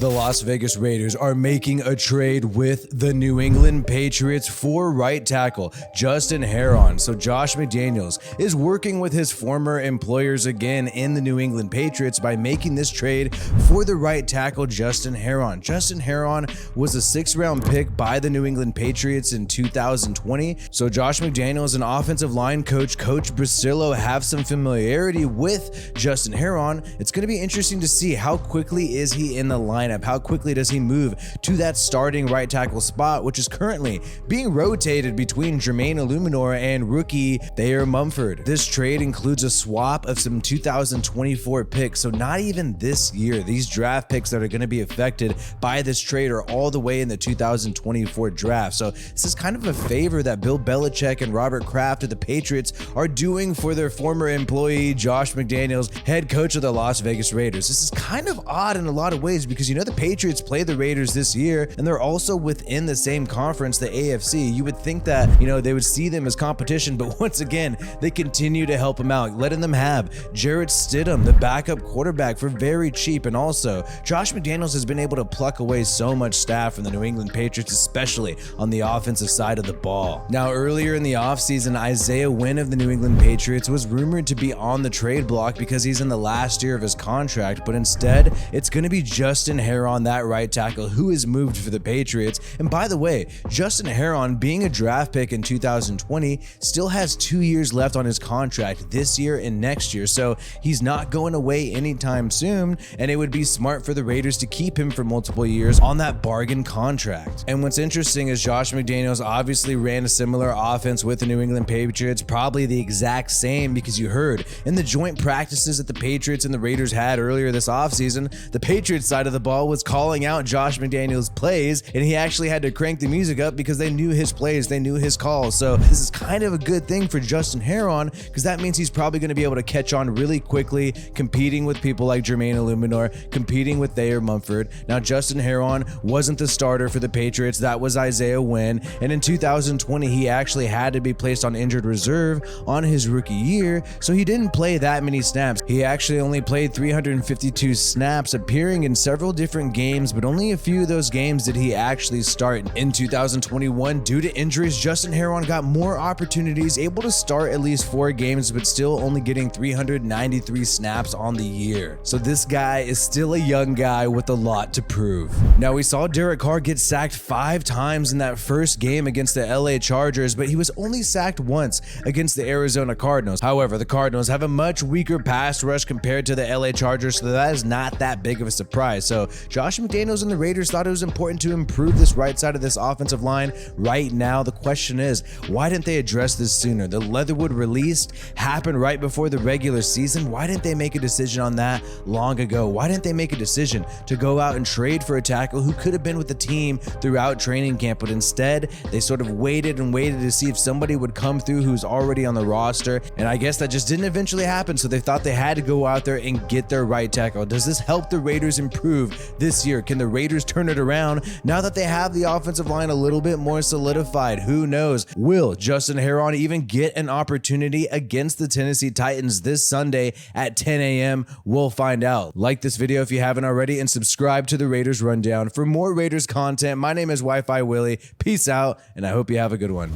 The Las Vegas Raiders are making a trade with the New England Patriots for right tackle Justin Herron. So Josh McDaniels is working with his former employers again in the New England Patriots by making this trade for the right tackle Justin Herron. Justin Herron was a 6th-round pick by the New England Patriots in 2020. So Josh McDaniels and offensive line coach Bracillo have some familiarity with Justin Herron. It's going to be interesting to see how quickly is he in the lineup. How quickly does he move to that starting right tackle spot, which is currently being rotated between Jermaine Illuminor and rookie Thayer Mumford. This trade includes a swap of some 2024 picks, so not even this year. These draft picks that are going to be affected by this trade are all the way in the 2024 draft. So this is kind of a favor that Bill Belichick and Robert Kraft of the Patriots are doing for their former employee Josh McDaniels, head coach of the Las Vegas Raiders. This is kind of odd in a lot of ways because the Patriots play the Raiders this year and they're also within the same conference, the AFC. You would think that, they would see them as competition, but once again, they continue to help them out, letting them have Jarrett Stidham, the backup quarterback, for very cheap. And also, Josh McDaniels has been able to pluck away so much staff from the New England Patriots, especially on the offensive side of the ball. Now, earlier in the offseason, Isaiah Wynn of the New England Patriots was rumored to be on the trade block because he's in the last year of his contract, but instead, it's going to be Justin Herron, that right tackle, who is moved for the Patriots. And by the way, Justin Herron, being a draft pick in 2020, still has 2 years left on his contract this year and next year, so he's not going away anytime soon, and it would be smart for the Raiders to keep him for multiple years on that bargain contract. And what's interesting is Josh McDaniels obviously ran a similar offense with the New England Patriots, probably the exact same, because you heard in the joint practices that the Patriots and the Raiders had earlier this offseason, the Patriots side of the ball was calling out Josh McDaniels' plays, and he actually had to crank the music up because they knew his plays, they knew his calls. So this is kind of a good thing for Justin Herron because that means he's probably going to be able to catch on really quickly, competing with people like Jermaine Illuminor, competing with Thayer Mumford. Now, Justin Herron wasn't the starter for the Patriots, that was Isaiah Wynn, and in 2020 he actually had to be placed on injured reserve on his rookie year, so he didn't play that many snaps. He actually only played 352 snaps, appearing in several different games, but only a few of those games did he actually start. In 2021, due to injuries, Justin Herron got more opportunities, able to start at least 4 games, but still only getting 393 snaps on the year. So this guy is still a young guy with a lot to prove. Now, we saw Derek Carr get sacked 5 times in that first game against the LA Chargers, but he was only sacked once against the Arizona Cardinals. However, the Cardinals have a much weaker pass rush compared to the LA Chargers, so that is not that big of a surprise. So Josh McDaniels and the Raiders thought it was important to improve this right side of this offensive line right now. The question is, why didn't they address this sooner? The Leatherwood release happened right before the regular season. Why didn't they make a decision on that long ago? Why didn't they make a decision to go out and trade for a tackle who could have been with the team throughout training camp? But instead, they sort of waited and waited to see if somebody would come through who's already on the roster, and I guess that just didn't eventually happen, so they thought they had to go out there and get their right tackle. Does this help the Raiders improve this year? Can the Raiders turn it around now that they have the offensive line a little bit more solidified? Who knows? Will Justin Herron even get an opportunity against the Tennessee Titans this Sunday at 10 a.m.? We'll find out. Like this video if you haven't already, and subscribe to the Raiders Rundown for more Raiders content. My name is WiFiWillie. Peace out, and I hope you have a good one.